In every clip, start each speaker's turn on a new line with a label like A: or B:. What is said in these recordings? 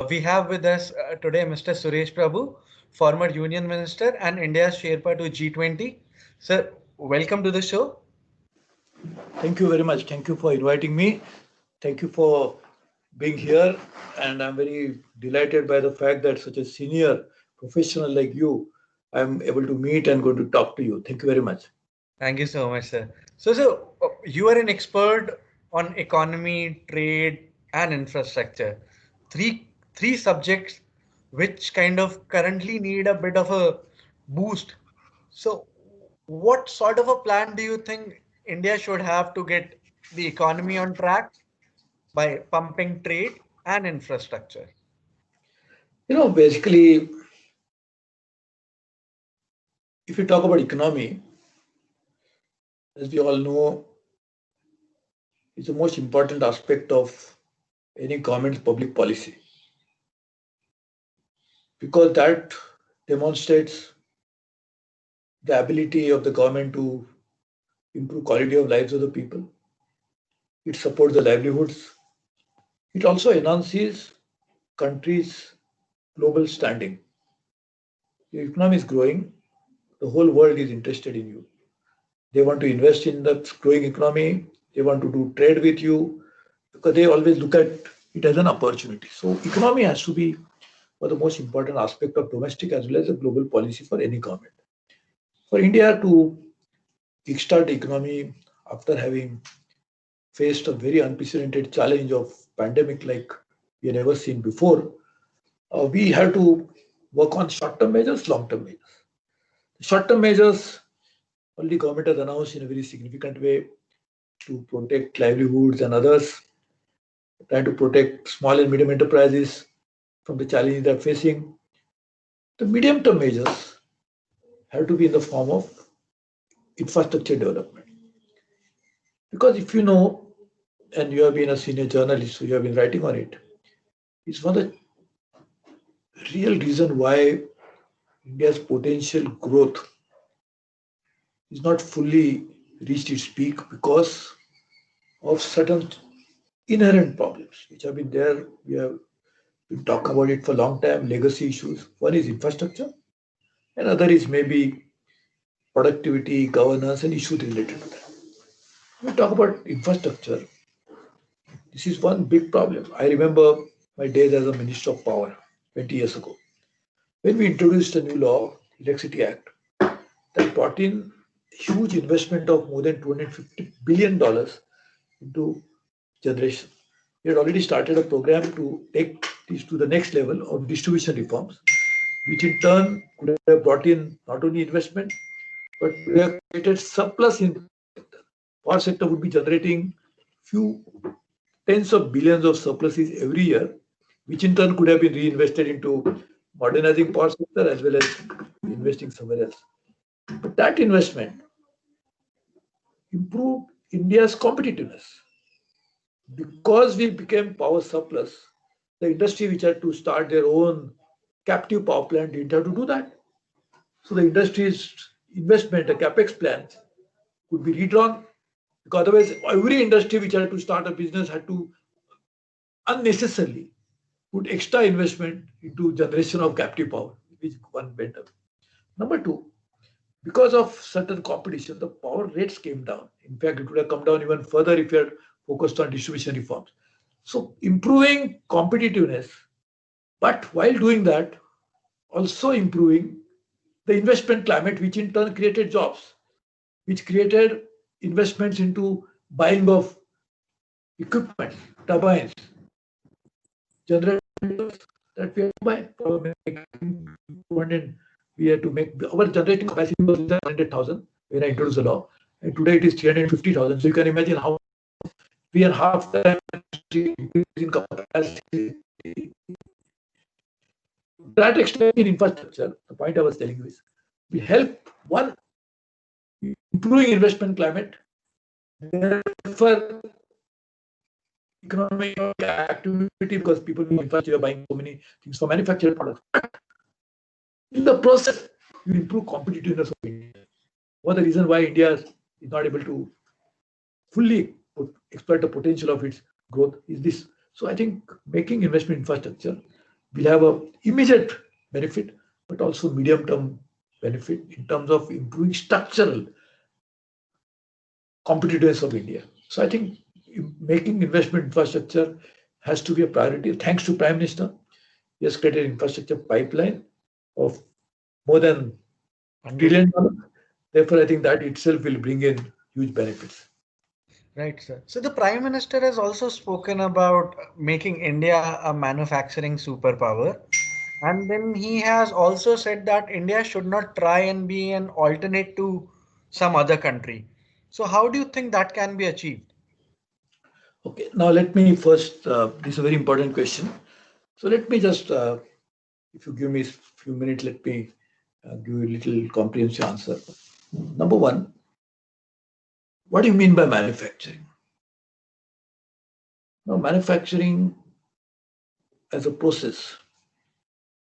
A: We have with us today Mr. Suresh Prabhu, former Union Minister and India's Sherpa to G20. Sir, welcome to the show.
B: Thank you very much. Thank you for inviting me. Thank you for being here. And I'm very delighted by the fact that such a senior professional like you, I'm able to meet and going to talk to you. Thank you very much.
A: Thank you so much, sir. So, you are an expert on economy, trade, and infrastructure. Three subjects which kind of currently need a bit of a boost. So, what sort of a plan do you think India should have to get the economy on track by pumping trade and infrastructure?
B: Basically, if you talk about economy, as we all know, it's the most important aspect of any government's public policy because that demonstrates the ability of the government to improve quality of lives of the people. It supports the livelihoods. It also enhances countries' global standing. Your economy is growing, the whole world is interested in you. They want to invest in the growing economy, they want to do trade with you because they always look at it as an opportunity. So, economy has to be one of the most important aspect of domestic as well as a global policy for any government. For India to kickstart the economy after having faced a very unprecedented challenge of pandemic like we have never seen before, we have to work on short-term measures, long-term measures. Short-term measures only government has announced in a very significant way to protect livelihoods and others, trying to protect small and medium enterprises from the challenges they're facing. The medium-term measures have to be in the form of infrastructure development. Because if you know, and you have been a senior journalist, so you have been writing on it, it's one of the real reason why India's potential growth is not fully reached its peak because of certain inherent problems which have been there. We have been talking about it for a long time, legacy issues. One is infrastructure, and other is maybe productivity, governance, and issues related to that. When we talk about infrastructure, this is one big problem. I remember my days as a Minister of Power 20 years ago. When we introduced a new law, Electricity Act, that brought in huge investment of more than $250 billion into generation. We had already started a program to take this to the next level of distribution reforms, which in turn could have brought in not only investment, but we have created surplus in power sector would be generating few tens of billions of surpluses every year, which in turn could have been reinvested into modernizing power sector as well as investing somewhere else. But that investment improved India's competitiveness. Because we became power surplus, the industry which had to start their own captive power plant didn't have to do that. So the industry's investment, the capex plans, could be redrawn because otherwise every industry which had to start a business had to unnecessarily put extra investment into generation of captive power, which one went up. Number two, because of certain competition, the power rates came down. In fact, it would have come down even further if you had focused on distribution reforms. So improving competitiveness, but while doing that, also improving the investment climate, which in turn created jobs, which created investments into buying of equipment, turbines, generators that we have to buy. We had to make our generating capacity was 100,000 when I introduced the law, and today it is 350,000. So you can imagine how 3.5 times increase in capacity. That extent in infrastructure, the point I was telling you is, will help one improving investment climate, therefore economic activity because people in infrastructure are buying so many things for manufactured products. In the process, you improve competitiveness of India. One of the reasons why India is not able to fully exploit the potential of its growth is this. So I think making investment infrastructure will have a immediate benefit, but also medium-term benefit in terms of improving structural competitiveness of India. So I think making investment infrastructure has to be a priority. Thanks to Prime Minister, he has created an infrastructure pipeline of more than $1 trillion. Therefore, I think that itself will bring in huge benefits.
A: Right, sir. So the Prime Minister has also spoken about making India a manufacturing superpower. And then he has also said that India should not try and be an alternate to some other country. So how do you think that can be achieved?
B: Okay, now let me first, this is a very important question. So let me just, if you give me a few minutes, let me give you a little comprehensive answer. Number one, what do you mean by manufacturing? Now, manufacturing as a process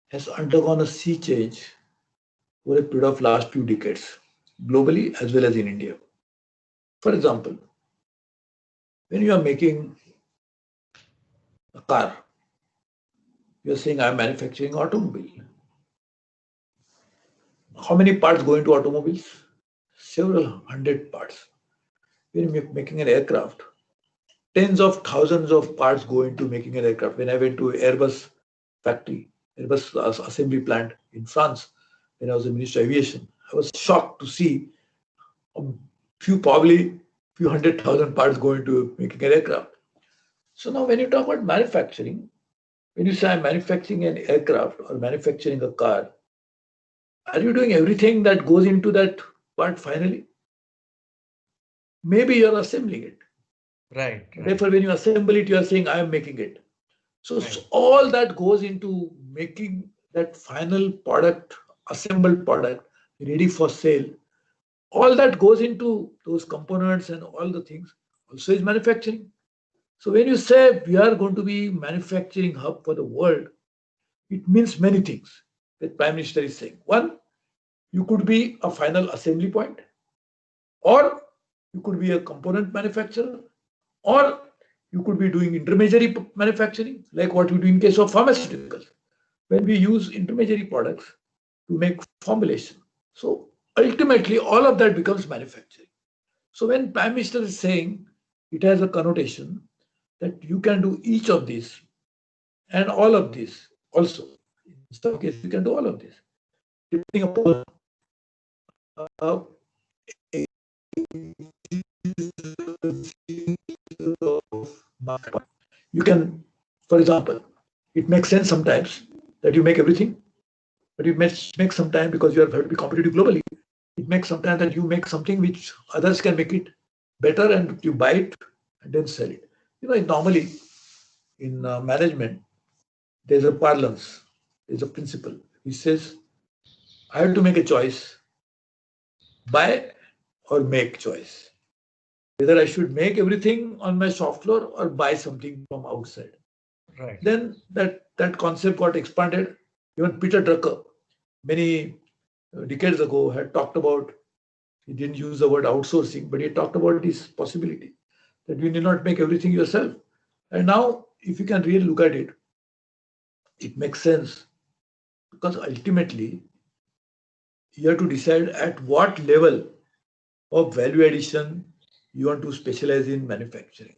B: has undergone a sea change over a period of last few decades, globally as well as in India. For example, when you are making a car, you are saying, I'm manufacturing automobile. How many parts go into automobiles? Several hundred parts. When you're making an aircraft, tens of thousands of parts go into making an aircraft. When I went to Airbus factory, Airbus assembly plant in France, when I was the Minister of Aviation, I was shocked to see a probably few 100,000 parts go into making an aircraft. So now when you talk about manufacturing, when you say I'm manufacturing an aircraft or manufacturing a car, are you doing everything that goes into that part finally? Maybe you're assembling it.
A: Right, right,
B: Therefore, when you assemble it, you are saying, I am making it. So,
A: right,
B: all that goes into making that final product, assembled product, ready for sale. All that goes into those components and all the things also is manufacturing. So when you say we are going to be manufacturing hub for the world, it means many things that Prime Minister is saying. One, you could be a final assembly point, or you could be a component manufacturer, or you could be doing intermediary manufacturing, like what we do in case of pharmaceuticals, when we use intermediary products to make formulation. So ultimately, all of that becomes manufacturing. So when Prime Minister is saying, it has a connotation that you can do each of these and all of these also. In some cases, you can do all of this, depending upon uh, you can, for example, it makes sense sometimes that you make everything, but it makes some time because you have to be competitive globally. It makes some time that you make something which others can make it better and you buy it and then sell it. You know, normally in management, there's a parlance, there's a principle. He says, I have to make a choice, buy or make choice. Whether I should make everything on my shop floor or buy something from outside.
A: right,
B: Then that concept got expanded. Even Peter Drucker, many decades ago, had talked about, he didn't use the word outsourcing, but he talked about this possibility that you need not make everything yourself. And now, if you can really look at it, it makes sense because ultimately you have to decide at what level of value addition you want to specialize in manufacturing.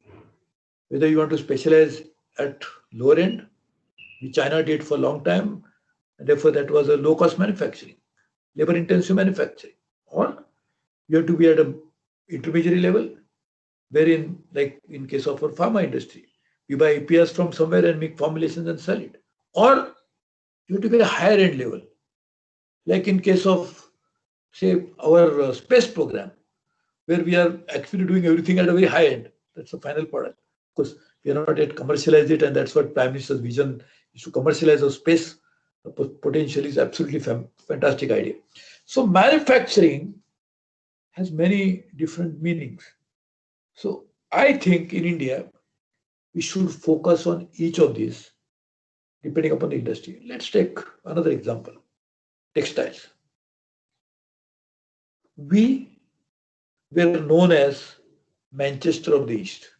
B: Whether you want to specialize at lower end, which China did for a long time, and therefore that was a low cost manufacturing, labor intensive manufacturing, or you have to be at a intermediary level, wherein, like in case of our pharma industry, we buy APIs from somewhere and make formulations and sell it, or you have to be at a higher end level, like in case of, say, our space program, where we are actually doing everything at a very high end. That's the final product. Of course, we are not yet commercialized it, and that's what Prime Minister's vision is, to commercialize our space. The potential is absolutely fantastic idea. So manufacturing has many different meanings. So I think in India, we should focus on each of these depending upon the industry. Let's take another example, textiles. We were known as Manchester of the East.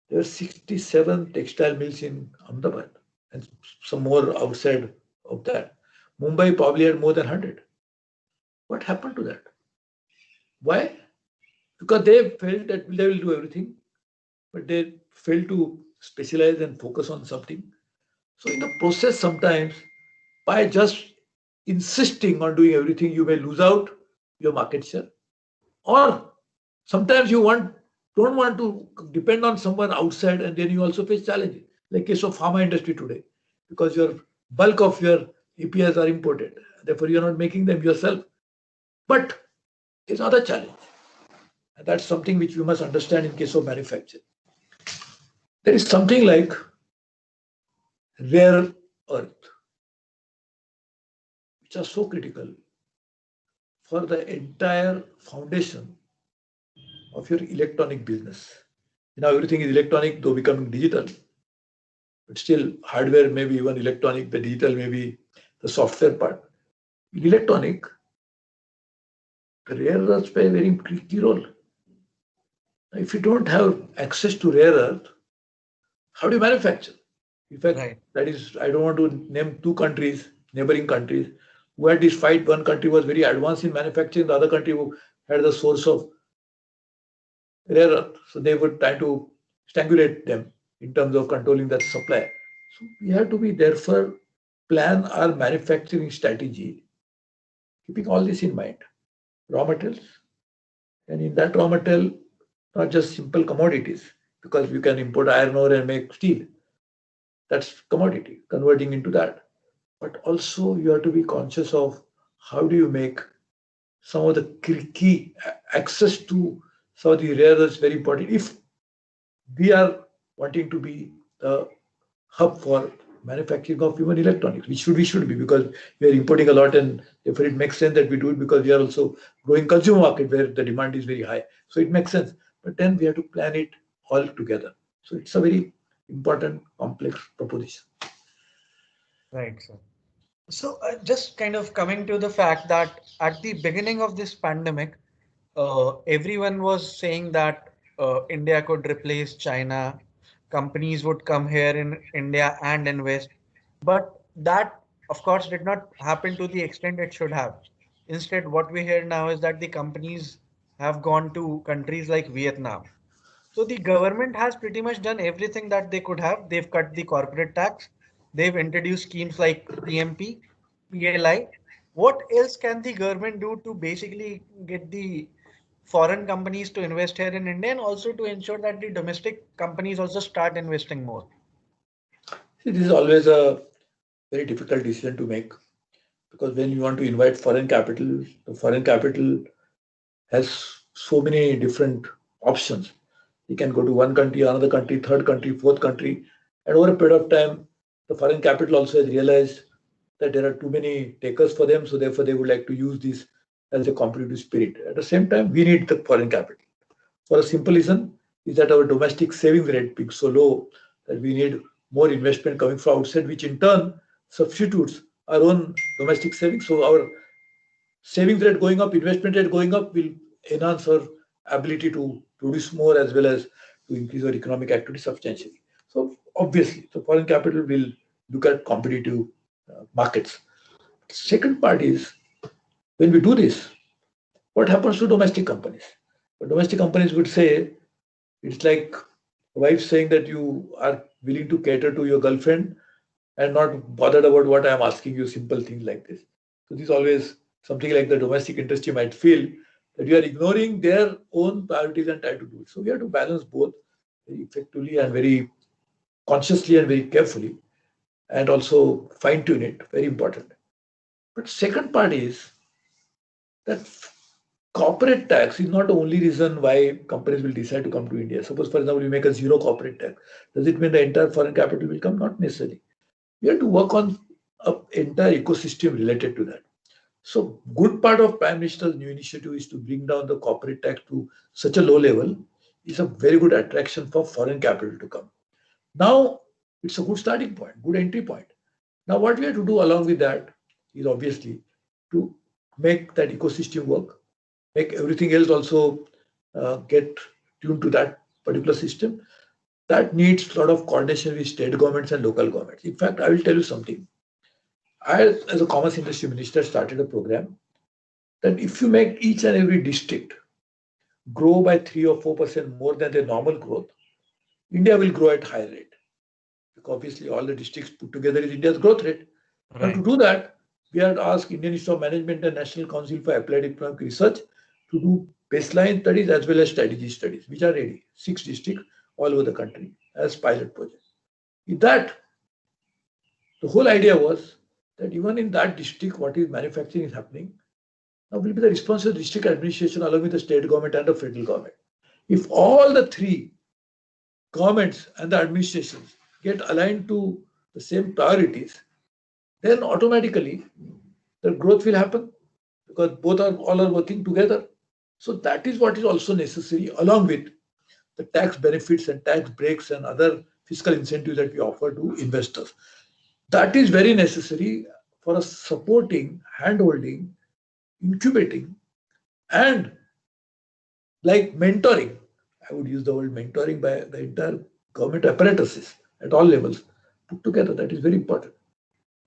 B: There are 67 textile mills in Ahmedabad, and some more outside of that. Mumbai probably had more than 100. What happened to that? Why? Because they felt that they will do everything, but they failed to specialize and focus on something. So in the process, sometimes by just insisting on doing everything, you may lose out your market share. Or sometimes don't want to depend on someone outside, and then you also face challenges. Like case of pharma industry today, because your bulk of your APIs are imported, therefore you're not making them yourself. But it's another challenge, and that's something which we must understand in case of manufacturing. There is something like rare earth, which are so critical for the entire foundation of your electronic business. Now everything is electronic, though becoming digital, but still hardware may be even electronic, the digital may be the software part. In electronic, the rare earths play a very key role. If you don't have access to rare earth, how do you manufacture? In fact,
A: Right.
B: that is, I don't want to name two countries, neighboring countries, who had this fight. One country was very advanced in manufacturing, the other country who had the source of rare earth. So they were trying to strangulate them in terms of controlling that supply. So we have to be therefore plan our manufacturing strategy, keeping all this in mind. Raw materials, and in that raw material, not just simple commodities, because you can import iron ore and make steel. That's commodity, converting into that. But also you have to be conscious of how do you make some of the key access to some of the rare earths very important. If we are wanting to be the hub for manufacturing of even electronics, which we should be, because we are importing a lot, and therefore it makes sense that we do it, because we are also growing consumer market where the demand is very high. So it makes sense. But then we have to plan it all together. So it's a very important, complex proposition.
A: Right, sir. So, just kind of coming to the fact that at the beginning of this pandemic, everyone was saying that India could replace China, companies would come here in India and invest. But that, of course, did not happen to the extent it should have. Instead, what we hear now is that the companies have gone to countries like Vietnam. So the government has pretty much done everything that they could have. They've cut the corporate tax. They've introduced schemes like PMP, PLI. What else can the government do to basically get the foreign companies to invest here in India, and also to ensure that the domestic companies also start investing more?
B: See, this is always a very difficult decision to make, because when you want to invite foreign capital, the foreign capital has so many different options. You can go to one country, another country, third country, fourth country. And over a period of time, the foreign capital also has realized that there are too many takers for them. So therefore, they would like to use this as a competitive spirit. At the same time, we need the foreign capital. For a simple reason is that our domestic savings rate being so low that we need more investment coming from outside, which in turn substitutes our own domestic savings. So our savings rate going up, investment rate going up will enhance our ability to produce more, as well as to increase our economic activity substantially. So obviously, the foreign capital will look at competitive markets. Second part is, when we do this, what happens to domestic companies? The domestic companies would say it's like a wife saying that you are willing to cater to your girlfriend and not bothered about what I am asking you, simple things like this. So this always something like the domestic industry might feel that you are ignoring their own priorities and try to do it. So we have to balance both very effectively and very consciously and very carefully, and also fine tune it. Very important. But second part is that corporate tax is not the only reason why companies will decide to come to India. Suppose, for example, you make a zero corporate tax. Does it mean the entire foreign capital will come? Not necessarily. We have to work on an entire ecosystem related to that. So, good part of Prime Minister's new initiative is to bring down the corporate tax to such a low level. Is a very good attraction for foreign capital to come. Now, it's a good starting point, good entry point. Now, what we have to do along with that is obviously to make that ecosystem work, make everything else also get tuned to that particular system. That needs a lot of coordination with state governments and local governments. In fact, I will tell you something. I, as a commerce industry minister, started a program that if you make each and every district grow by 3 or 4% more than their normal growth, India will grow at higher rate. Because obviously, all the districts put together is India's growth rate. Now, to
A: Right.
B: do that, we had asked Indian Institute of Management and National Council for Applied Economic Research to do baseline studies as well as strategy studies, which are ready, 6 districts all over the country as pilot projects. In that, the whole idea was that even in that district, what is manufacturing is happening, now will be the responsibility of district administration along with the state government and the federal government. If all the three governments and the administrations get aligned to the same priorities, then automatically the growth will happen because both are all are working together. So that is what is also necessary along with the tax benefits and tax breaks and other fiscal incentives that we offer to investors. That is very necessary for us supporting, handholding, incubating, and like mentoring. I would use the word mentoring by the entire government apparatuses at all levels put together. That is very important.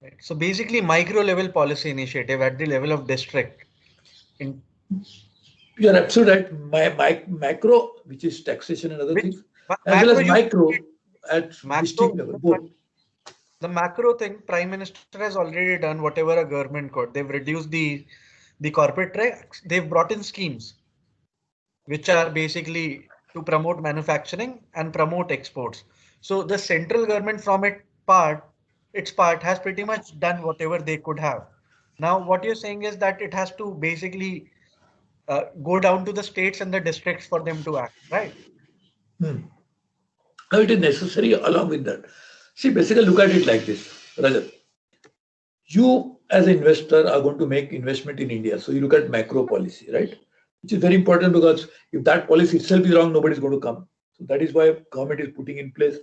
A: Right. So basically, micro level policy initiative at the level of district. In
B: You are absolutely right. Macro, which is taxation and other
A: which
B: things, as well
A: macro
B: as
A: you
B: micro at
A: macro
B: district level, both.
A: the macro thing, Prime Minister has already done whatever a government could. They've reduced the corporate tax. They've brought in schemes which are basically to promote manufacturing and promote exports. So the central government from its part has pretty much done whatever they could have. Now, what you're saying is that it has to basically go down to the states and the districts for them to act, right?
B: Hmm. Now it is necessary along with that. See, basically look at it like this, Rajat. You as an investor are going to make investment in India. So you look at macro policy, right? Which is very important because if that policy itself is wrong, nobody is going to come. So that is why government is putting in place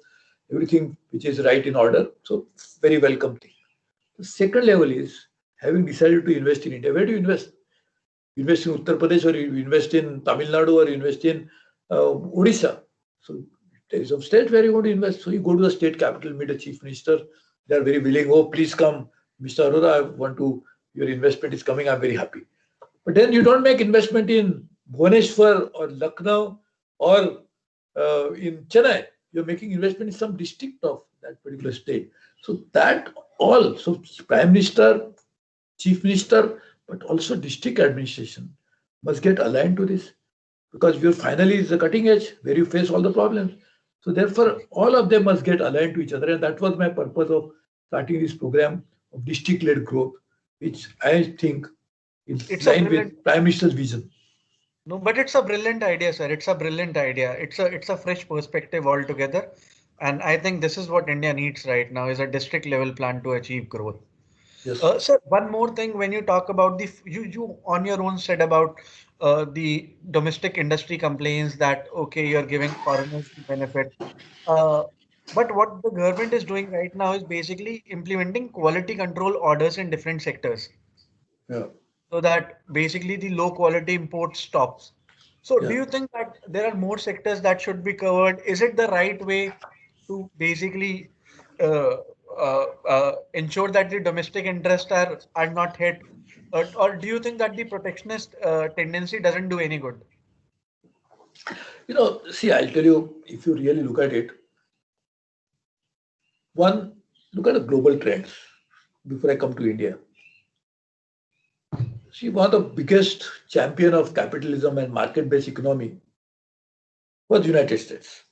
B: everything which is right in order. So very welcome thing. The second level is having decided to invest in India. Where do you invest? You invest in Uttar Pradesh or you invest in Tamil Nadu or you invest in Odisha. So there is a state where you want to invest. So you go to the state capital, meet a chief minister. They are very willing. Oh, please come, Mr. Arora. I want to. Your investment is coming. I'm very happy. But then you don't make investment in Bhubaneswar or Lucknow or in Chennai. You're making investment in some district of that particular state. So that all. So Prime Minister, Chief Minister, but also district administration must get aligned to this because your finally is the cutting edge where you face all the problems. So therefore, all of them must get aligned to each other, and that was my purpose of starting this program of district-led growth, which I think is
A: It's a
B: line
A: brilliant.
B: with Prime Minister's vision.
A: No, but it's a brilliant idea, sir. It's a brilliant idea. It's a fresh perspective altogether. And I think this is what India needs right now is a district level plan to achieve growth.
B: Yes.
A: Sir, one more thing when you talk about you on your own said about the domestic industry complaints that okay, you're giving foreigners the benefit. Uh, but what the government is doing right now is basically implementing quality control orders in different sectors
B: Yeah.
A: so that basically the low quality import stops. So do
B: Yeah.
A: you think that there are more sectors that should be covered? Is it the right way to basically uh, ensure that the domestic interests are not hit? Or do you think that the protectionist tendency doesn't do any good?
B: See, I'll tell you, if you really look at it, one, look at the global trends before I come to India. See, one of the biggest champion of capitalism and market-based economy was United States,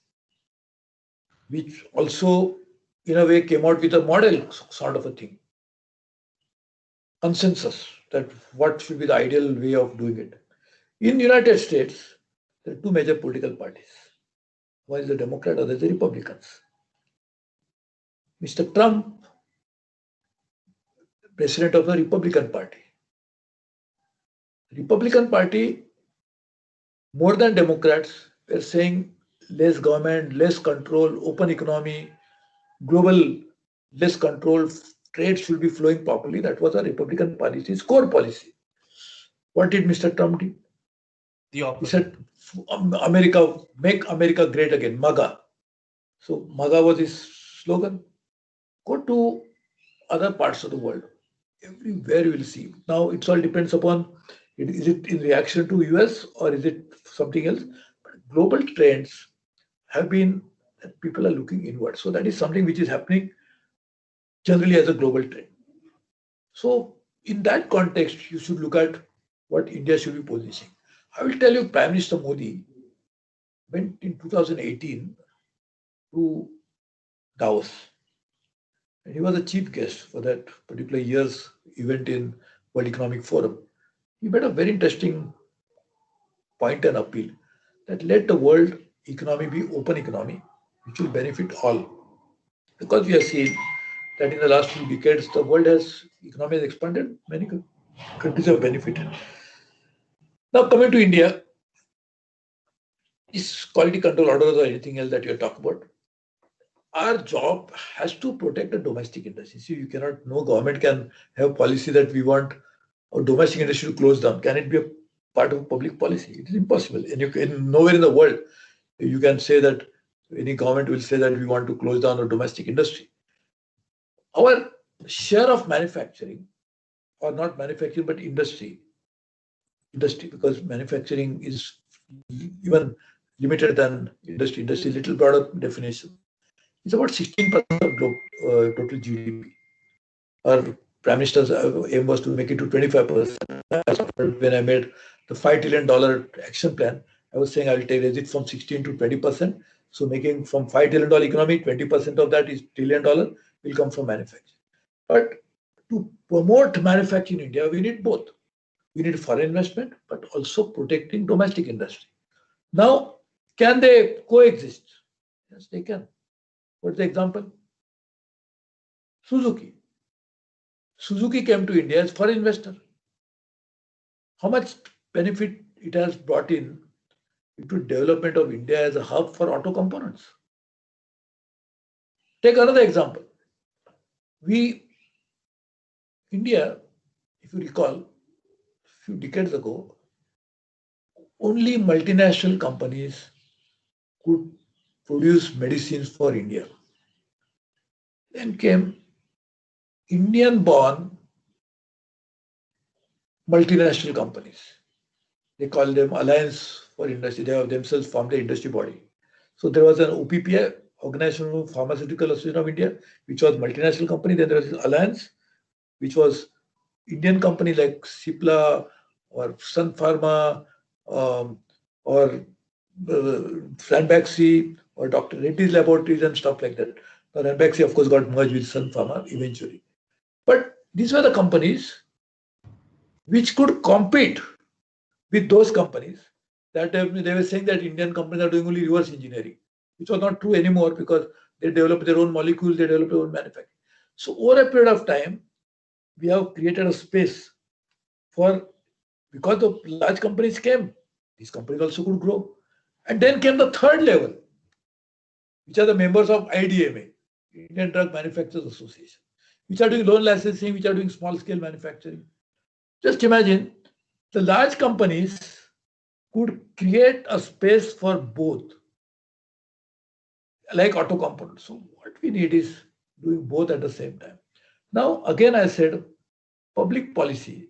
B: which also, in a way, came out with a model sort of a thing, consensus that what should be the ideal way of doing it. In United States, there are two major political parties. One is the Democrat, other is the Republicans. Mr. Trump, president of the Republican Party. Republican Party, more than Democrats, were saying less government, less control, open economy, global less control, trade should be flowing properly. That was a Republican Party's core policy. What did Mr. Trump do?
A: The
B: He
A: opposite.
B: said, America, make America great again, MAGA. So MAGA was his slogan. Go to other parts of the world. Everywhere you will see. Now it all depends upon is it in reaction to US or is it something else? But global trends have been that people are looking inward. So that is something which is happening generally as a global trend. So in that context, you should look at what India should be positioning. I will tell you, Prime Minister Modi went in 2018 to Davos, and he was a chief guest for that particular year's event in World Economic Forum. He made a very interesting point and appeal that let the world economy be open economy, which will benefit all. Because we have seen that in the last few decades, the world has economy has expanded, many countries have benefited. Now coming to India, is quality control orders or anything else that you're talking about, our job has to protect the domestic industry. See, you cannot, no government can have policy that we want our domestic industry to close down. Can it be a part of public policy? It is impossible. And you can, nowhere in the world you can say that any government will say that we want to close down our domestic industry. Our share of manufacturing, or not manufacturing, but industry, because manufacturing is even limited than industry. Industry is a little broader definition. It's about 16% of total GDP. Our Prime Minister's aim was to make it to 25%. When I made the $5 trillion action plan, I was saying I will raise it from 16 to 20%. So making from $5 trillion economy, 20% of that is $1 trillion will come from manufacturing. But to promote manufacturing in India, we need both. We need foreign investment, but also protecting domestic industry. Now, can they coexist? Yes, they can. What's the example? Suzuki. Suzuki came to India as foreign investor. How much benefit it has brought in into development of India as a hub for auto components. Take another example. India, if you recall, a few decades ago, only multinational companies could produce medicines for India. Then came Indian-born multinational companies. They call them Alliance for Industry. They have themselves formed the industry body. So there was an OPPI, Organization Pharmaceutical Association of India, which was multinational company. Then there was Alliance, which was Indian company like Cipla or Sun Pharma or Ranbaxy or Dr. Reddy's Laboratories and stuff like that. Now, Ranbaxy, of course, got merged with Sun Pharma eventually. But these were the companies which could compete with those companies that they were saying that Indian companies are doing only reverse engineering, which was not true anymore because they develop their own molecules, they develop their own manufacturing. So over a period of time, we have created a space for, because the large companies came, these companies also could grow. And then came the third level, which are the members of IDMA, Indian Drug Manufacturers Association, which are doing loan licensing, which are doing small scale manufacturing. Just imagine the large companies could create a space for both, like auto components. So what we need is doing both at the same time. Now, again, I said public policy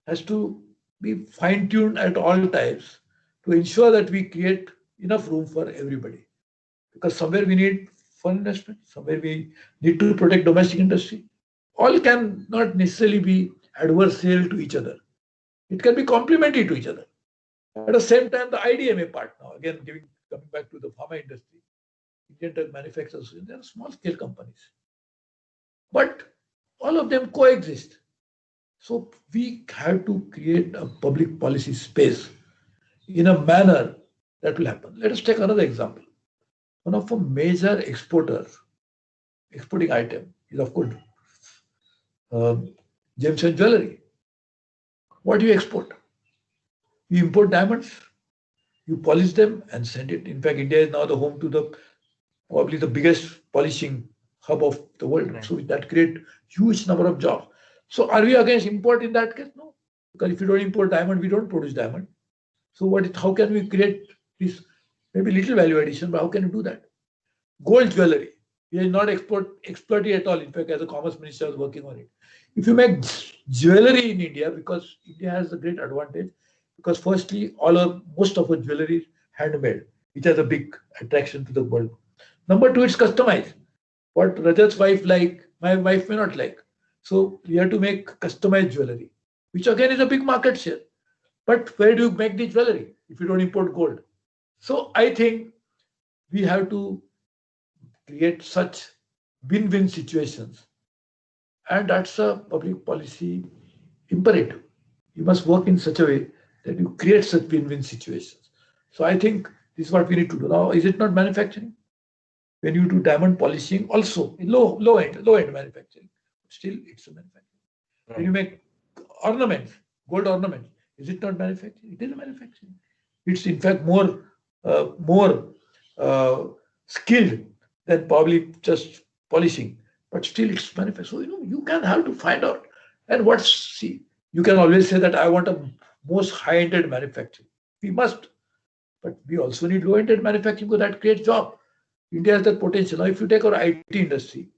B: has to be fine-tuned at all times to ensure that we create enough room for everybody. Because somewhere we need foreign investment, somewhere we need to protect domestic industry. All can not necessarily be adversarial to each other. It can be complementary to each other. At the same time, the IDMA part now, again, coming back to the pharma industry, Indian Drug Manufacturers, they are small scale companies. But all of them coexist. So we have to create a public policy space in a manner that will happen. Let us take another example. One of a major exporting item is, of course, gems and jewelry. What do you export? You import diamonds, you polish them and send it. In fact, India is now the home to probably the biggest polishing hub of the world. Right. So that creates huge number of jobs. So are we against import in that case? No. Because if you don't import diamond, we don't produce diamond. So how can we create this maybe little value addition, but how can you do that? Gold jewelry. We are not exploiting at all. In fact, as a commerce minister, I was working on it. If you make jewelry in India, because India has a great advantage, because firstly, most of our jewelry is handmade, which has a big attraction to the world. Number two, it's customized. What Rajat's wife like, my wife may not like. So we have to make customized jewelry, which again is a big market share. But where do you make the jewelry if you don't import gold? So I think we have to create such win-win situations. And that's a public policy imperative. You must work in such a way that you create such win-win situations. So I think this is what we need to do. Now, is it not manufacturing? When you do diamond polishing, also in low end manufacturing, still it's a manufacturing. Right. When you make ornaments, gold ornaments, is it not manufacturing? It is a manufacturing. It's in fact more skilled than probably just polishing, but still it's manufacturing. So you can have to find out. And you can always say that I want a most high-ended manufacturing. We must, but we also need low-ended manufacturing because that creates job. India has that potential. Now, if you take our IT industry,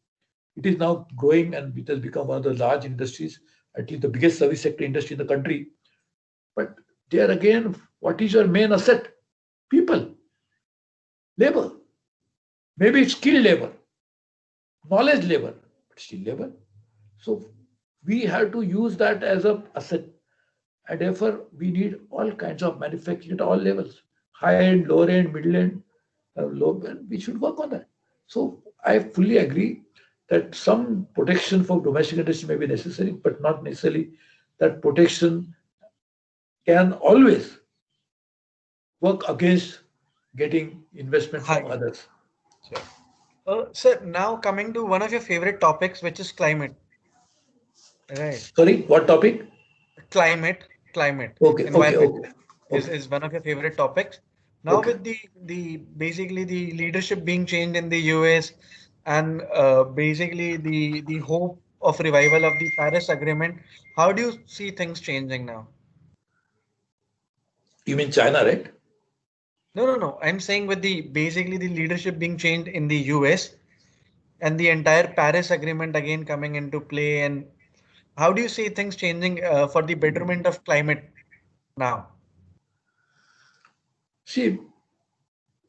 B: it is now growing and it has become one of the large industries, at least the biggest service sector industry in the country. But there again, what is your main asset? People, labor. Maybe it's skilled labor, knowledge labor, but still labor. So we have to use that as an asset. And therefore, we need all kinds of manufacturing at all levels, high end, lower end, middle end, low end. We should work on that. So I fully agree that some protection for domestic industry may be necessary, but not necessarily that protection can always work against getting investment from others.
A: Sure. Sir, now coming to one of your favorite topics, which is climate. Right.
B: Sorry, what topic?
A: Climate.
B: Okay,
A: Environment
B: okay.
A: is one of your favorite topics. Now with the basically the leadership being changed in the US and basically the hope of revival of the Paris Agreement, how do you see things changing now?
B: You mean China, right?
A: No. I'm saying with the basically the leadership being changed in the US and the entire Paris Agreement again coming into play, and how do you see things changing for the betterment of climate now?
B: See,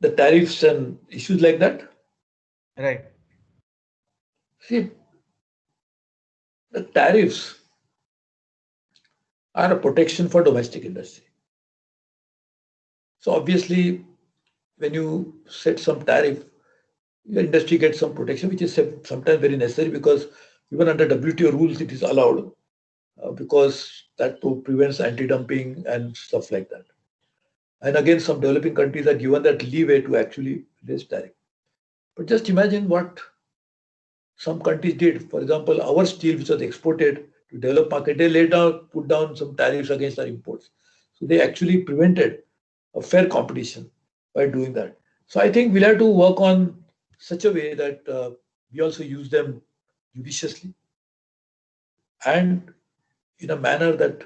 B: the tariffs and issues like that.
A: Right.
B: See, the tariffs are a protection for domestic industry. So obviously, when you set some tariff, your industry gets some protection, which is sometimes very necessary because even under WTO rules, it is allowed because that prevents anti-dumping and stuff like that. And again, some developing countries are given that leeway to actually raise tariff. But just imagine what some countries did. For example, our steel, which was exported to developed market, they put down some tariffs against our imports. So they actually prevented a fair competition by doing that. So I think we'll have to work on such a way that we also use them judiciously and in a manner that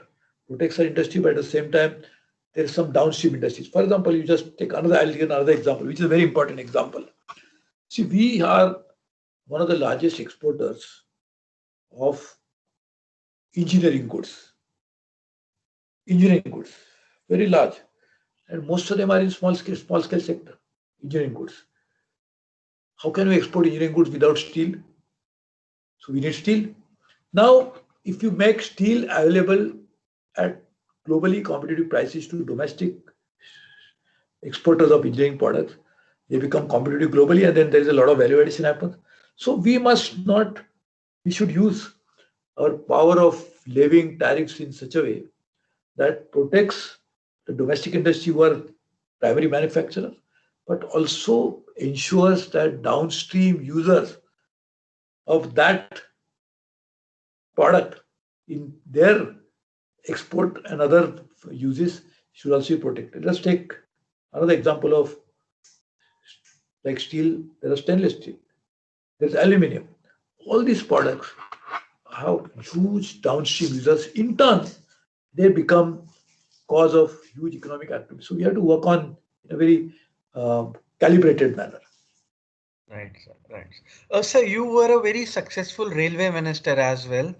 B: protects our industry, but at the same time, there is some downstream industries. For example, you just take I'll give another example, which is a very important example. See, we are one of the largest exporters of engineering goods. Engineering goods, very large. And most of them are in small scale sector, engineering goods. How can we export engineering goods without steel? So we need steel. Now, if you make steel available at globally competitive prices to domestic exporters of engineering products, they become competitive globally, and then there is a lot of value addition happens. So we should use our power of levying tariffs in such a way that protects the domestic industry who are primary manufacturers, but also ensures that downstream users of that product in their export and other uses should also be protected. Let's take another example of like steel. There is stainless steel. There is aluminium. All these products have huge downstream users. In turn, they become cause of huge economic activity. So we have to work on in a very calibrated manner.
A: Right, sir. Right. Sir, you were a very successful railway minister as well.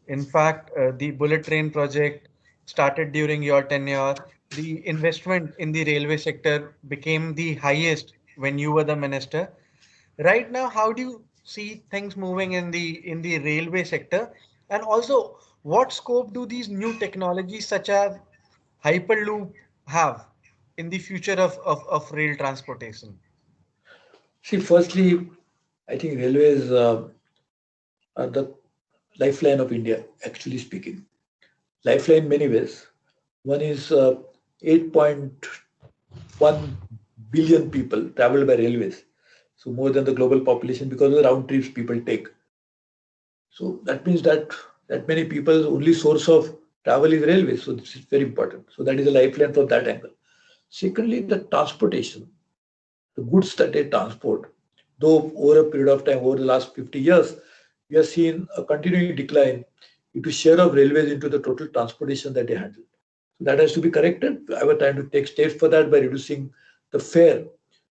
A: In fact, the bullet train project started during your tenure. The investment in the railway sector became the highest when you were the minister. Right now, how do you see things moving in the railway sector? And also, what scope do these new technologies such as Hyperloop have in the future of rail transportation?
B: See, firstly, I think railways are the lifeline of India, actually speaking. Lifeline in many ways. One is 8.1 billion people travel by railways. So more than the global population because of the round trips people take. So that means that many people's only source of travel is railways. So this is very important. So that is a lifeline from that angle. Secondly, the transportation, the goods that they transport, though over a period of time, over the last 50 years, we have seen a continuing decline into share of railways into the total transportation that they handle. So that has to be corrected. I was trying to take steps for that by reducing the fare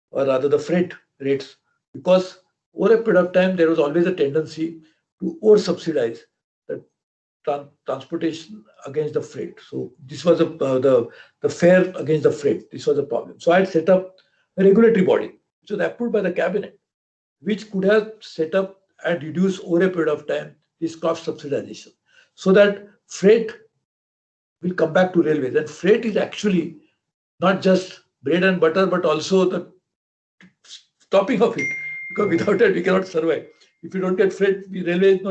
B: or rather the freight rates because over a period of time there was always a tendency to over subsidize the transportation against the freight. So this was the fare against the freight. This was a problem. So I had set up a regulatory body which was approved by the cabinet, which could have set up and reduced over a period of time this cost subsidization, so that freight will come back to railways. And freight is actually not just bread and butter, but also the topping of it. Because
A: Right.
B: without it, we cannot survive. If you don't get freight, the railway is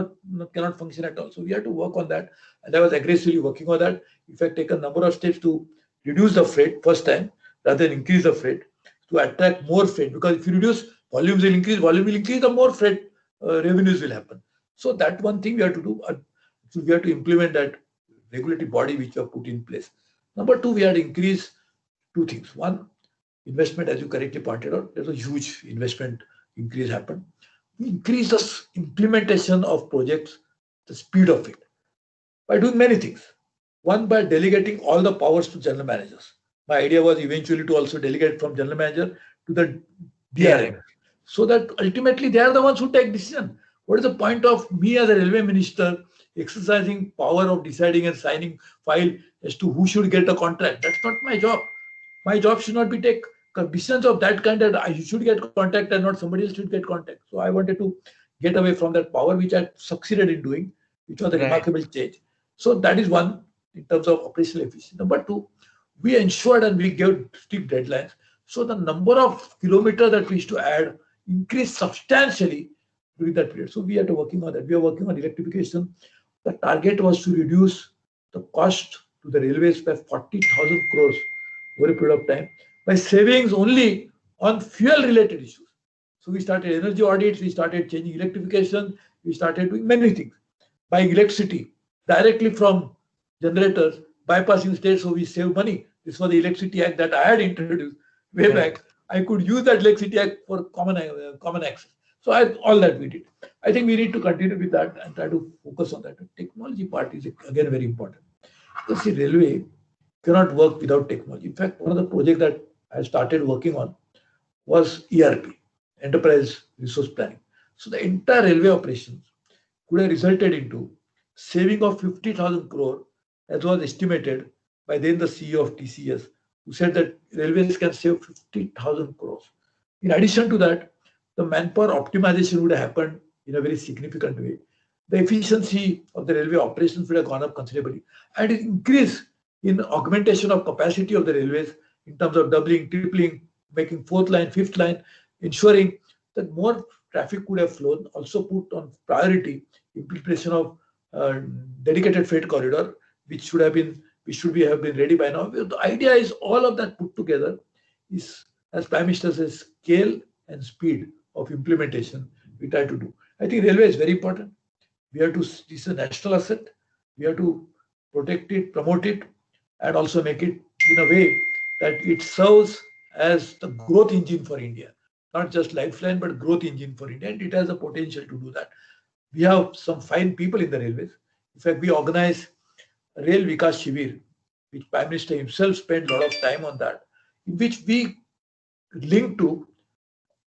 B: cannot function at all. So we have to work on that. And I was aggressively working on that. In fact, take a number of steps to reduce the freight first time rather than increase the freight to attract more freight. Because if you reduce, volume will increase, the more freight revenues will happen. So that one thing we have to do. So we have to implement that regulatory body which we have put in place. Number two, we had to increase two things. One, investment, as you correctly pointed out, there's a huge investment increase happened. We increase the implementation of projects, the speed of it, by doing many things. One, by delegating all the powers to general managers. My idea was eventually to also delegate from general manager to the DRM,
A: DRM.
B: so that ultimately they are the ones who take decision. What is the point of me as a railway minister exercising power of deciding and signing file as to who should get a contract? That's not my job. My job should not be take decisions of that kind that I should get contact and not somebody else should get contact. So I wanted to get away from that power, which I succeeded in doing, which was a
A: Right.
B: remarkable change. So that is one in terms of operational efficiency. Number two, we ensured and we gave strict deadlines. So the number of kilometers that we used to add increased substantially during that period. So we are working on that. We are working on electrification. The target was to reduce the cost to the railways by 40,000 crores over a period of time by savings only on fuel related issues. So we started energy audits, we started changing electrification, we started doing many things. Buying electricity directly from generators, bypassing states, so we save money. This was the Electricity Act that I had introduced way back.
A: Right.
B: I could use that Electricity Act for common access. So all that we did. I think we need to continue with that and try to focus on that. The technology part is again very important. Because see, railway cannot work without technology. In fact, one of the projects that I started working on was ERP, Enterprise Resource Planning. So the entire railway operations could have resulted into saving of 50,000 crore, as was estimated by then the CEO of TCS, who said that railways can save 50,000 crores. In addition to that, the manpower optimization would have happened in a very significant way. The efficiency of the railway operations would have gone up considerably, and it increased in augmentation of capacity of the railways in terms of doubling, tripling, making fourth line, fifth line, ensuring that more traffic could have flown. Also put on priority implementation of dedicated freight corridor, which should have been have been ready by now. The idea is all of that put together is, as Prime Minister says, scale and speed of implementation we try to do. I think railway is very important. We have to, this is a national asset. We have to protect it, promote it, and also make it in a way that it serves as the growth engine for India. Not just lifeline, but growth engine for India. And it has the potential to do that. We have some fine people in the railways. In fact, we organize Rail Vikas Shivir, which Prime Minister himself spent a lot of time on that, in which we link to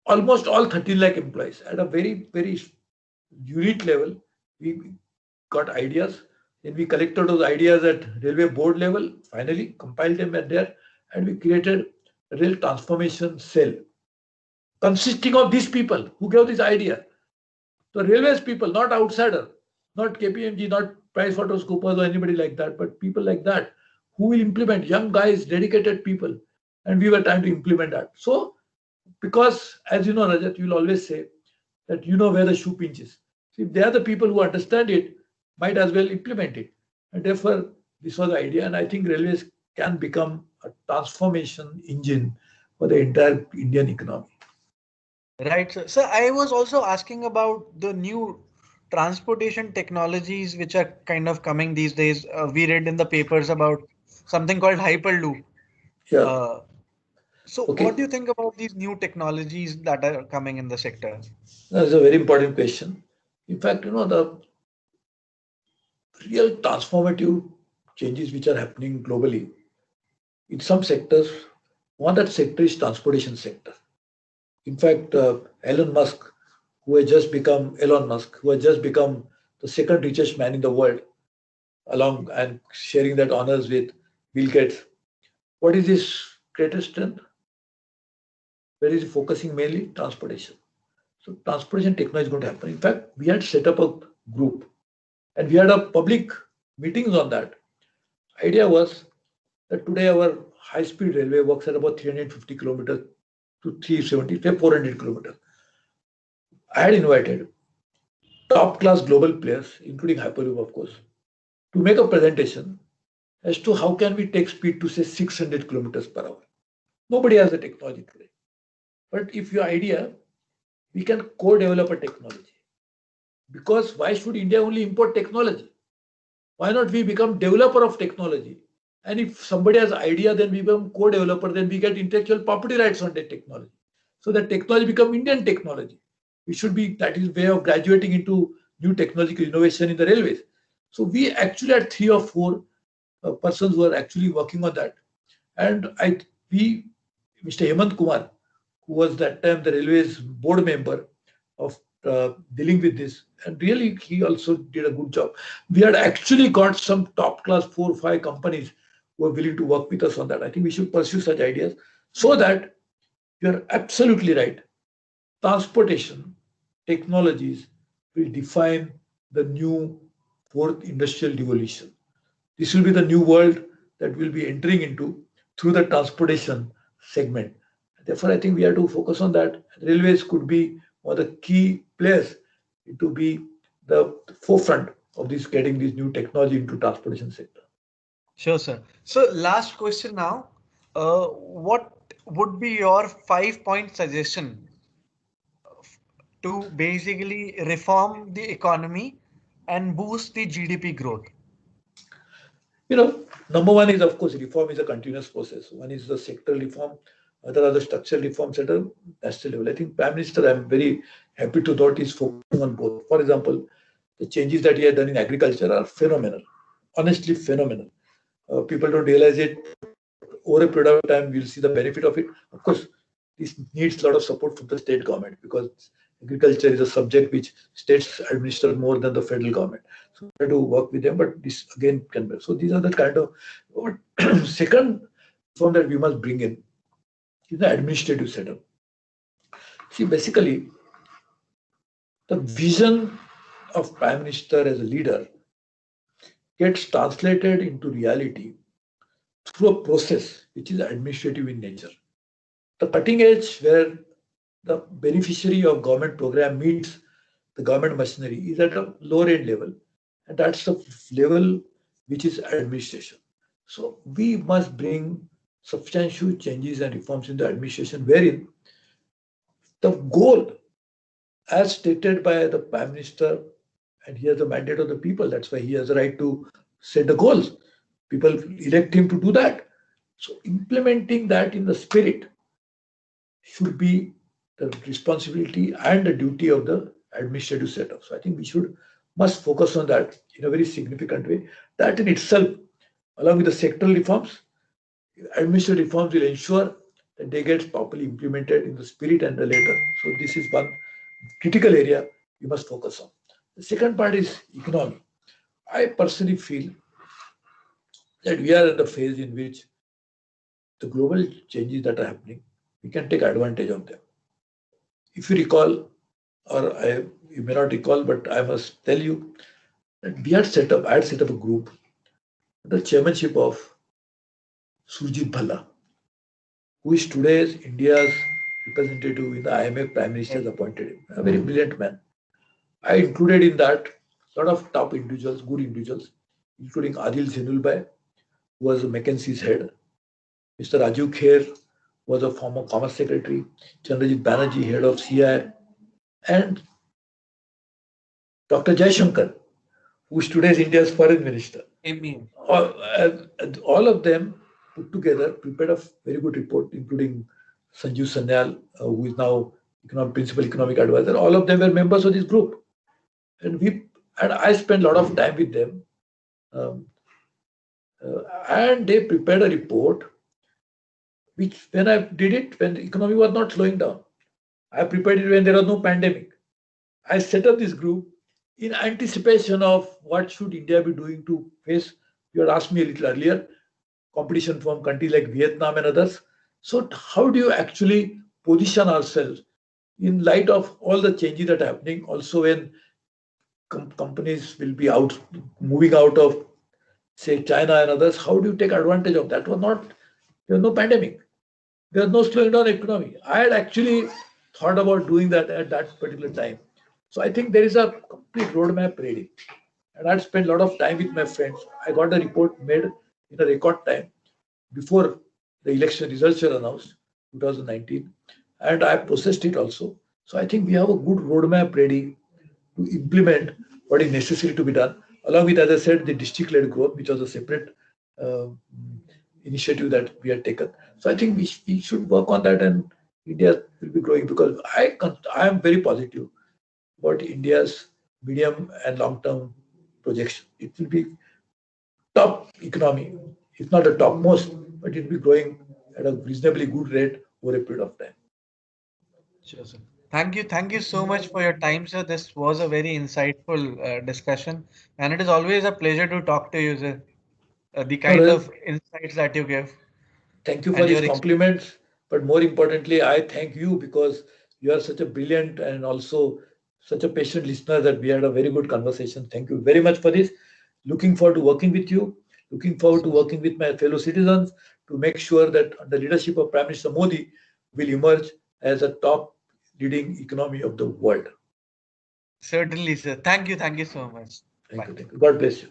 B: almost all 13 lakh employees at a very, very unit level. We got ideas. Then we collected those ideas at railway board level, finally compiled them at there, and we created a rail transformation cell consisting of these people who gave this idea. The railways people, not outsider, not KPMG, not PricewaterhouseCoopers or anybody like that, but people like that who will implement, young guys, dedicated people. And we were trying to implement that. So, because as you know, Rajat, you'll always say that you know where the shoe pinches. So if they are the people who understand it, might as well implement it. And therefore, this was the idea. And I think railways can become a transformation engine for the entire Indian economy.
A: Right, sir. So I was also asking about the new transportation technologies which are kind of coming these days. We read in the papers about something called Hyperloop.
B: Yeah.
A: Uh, so what
B: Okay.
A: do you think about these new technologies that are coming in the sector?
B: That's a very important question. In fact, the real transformative changes which are happening globally in some sectors, one that sector is transportation sector. In fact, Elon Musk, who has just become the second richest man in the world, along and sharing that honors with Bill Gates. What is his greatest strength? Where is he focusing mainly? Transportation. So transportation technology is going to happen. In fact, we had set up a group and we had a public meetings on that. Idea was that today our high-speed railway works at about 350 kilometers to 370, 400 kilometers. I had invited top-class global players, including Hyperloop, of course, to make a presentation as to how can we take speed to say 600 kilometers per hour. Nobody has the technology today. But if your idea, we can co-develop a technology. Because why should India only import technology? Why not we become developer of technology? And if somebody has idea, then we become co-developer, then we get intellectual property rights on that technology. So that technology become Indian technology. We should be, that is way of graduating into new technological innovation in the railways. So we actually had 3 or 4 persons who are actually working on that. And Mr. Hemant Kumar, who was that time the railways board member of dealing with this, and really he also did a good job. We had actually got some top class 4 or 5 companies who are willing to work with us on that. I think we should pursue such ideas so that you're absolutely right. Transportation technologies will define the new fourth industrial revolution. This will be the new world that we'll be entering into through the transportation segment. Therefore, I think we have to focus on that. Railways could be one of the key players to be the forefront of this getting this new technology into transportation sector.
A: Sure, sir. So last question now. What would be your 5 point suggestion to basically reform the economy and boost the GDP growth?
B: Number one is, of course, reform is a continuous process. One is the sectoral reform, other are the structural reforms at a national level. I think Prime Minister, I'm very happy to note, is focusing on both. For example, the changes that he has done in agriculture are phenomenal, honestly phenomenal. People don't realize it. Over a period of time, we'll see the benefit of it. Of course, this needs a lot of support from the state government because agriculture is a subject which states administer more than the federal government. So we have to work with them, but this again can be. So these are the kind of second reform that we must bring in is the administrative setup. See, basically, the vision of Prime Minister as a leader gets translated into reality through a process which is administrative in nature. The cutting edge where the beneficiary of government program meets the government machinery is at a lower end level, and that's the level which is administration. So we must bring substantial changes and reforms in the administration wherein the goal as stated by the Prime Minister, and he has the mandate of the people, that's why he has the right to set the goals. People elect him to do that. So implementing that in the spirit should be the responsibility and the duty of the administrative setup. So I think must focus on that in a very significant way. That in itself, along with the sectoral reforms, administrative reforms will ensure that they get properly implemented in the spirit and the letter. So this is one critical area you must focus on. The second part is economy. I personally feel that we are at the phase in which the global changes that are happening, we can take advantage of them. If you recall, you may not recall, but I must tell you that I had set up a group, the chairmanship of Surjit Bhalla, who is today India's representative in the IMF. Prime Minister has appointed him, a very brilliant man. I included in that a lot of top individuals, good individuals, including Adil Zenulbhai, who was McKinsey's head, Mr. Rajiv Kher was a former Commerce Secretary, Chandrajit Banerjee, head of CI, and Dr. Jaishankar, who is today's India's foreign minister.
A: Amen.
B: All of them put together prepared a very good report, including Sanjeev Sanyal, who is now principal economic advisor. All of them were members of this group, and I spent a lot of time with them, um, and they prepared a report. Which when I did it, when the economy was not slowing down, I prepared it when there was no pandemic. I set up this group in anticipation of what should India be doing to face. You had asked me a little earlier, competition from countries like Vietnam and others. So how do you actually position ourselves in light of all the changes that are happening? Also, when companies will be moving out of, say, China and others, how do you take advantage of that? There was no pandemic. There was no slowing down economy. I had actually thought about doing that at that particular time. So I think there is a complete roadmap ready. And I'd spent a lot of time with my friends. I got the report made in a record time before the election results were announced, 2019. And I processed it also. So I think we have a good roadmap ready to implement what is necessary to be done, along with, as I said, the district-led growth, which was a separate uh, initiative that we had taken. So I think we should work on that, and India will be growing, because I am very positive about India's medium and long-term projection. It will be top economy, if not the topmost, but it will be growing at a reasonably good rate over a period of time.
A: Sure, sir. Thank you. Thank you so much for your time, sir. This was a very insightful discussion, and it is always a pleasure to talk to you, sir. The
B: No,
A: kind of insights that you give
B: thank you for
A: and
B: these
A: your
B: compliments, but more importantly, I thank you because you are such a brilliant and also such a patient listener that we had a very good conversation. Thank you very much for this. Looking forward to working with you. Looking forward to working with my fellow citizens to make sure that under leadership of Prime Minister Modi will emerge as a top leading economy of the world.
A: certainly, sir. Thank you. Thank you so much.
B: Thank
A: Bye.
B: you. Thank you. God bless you.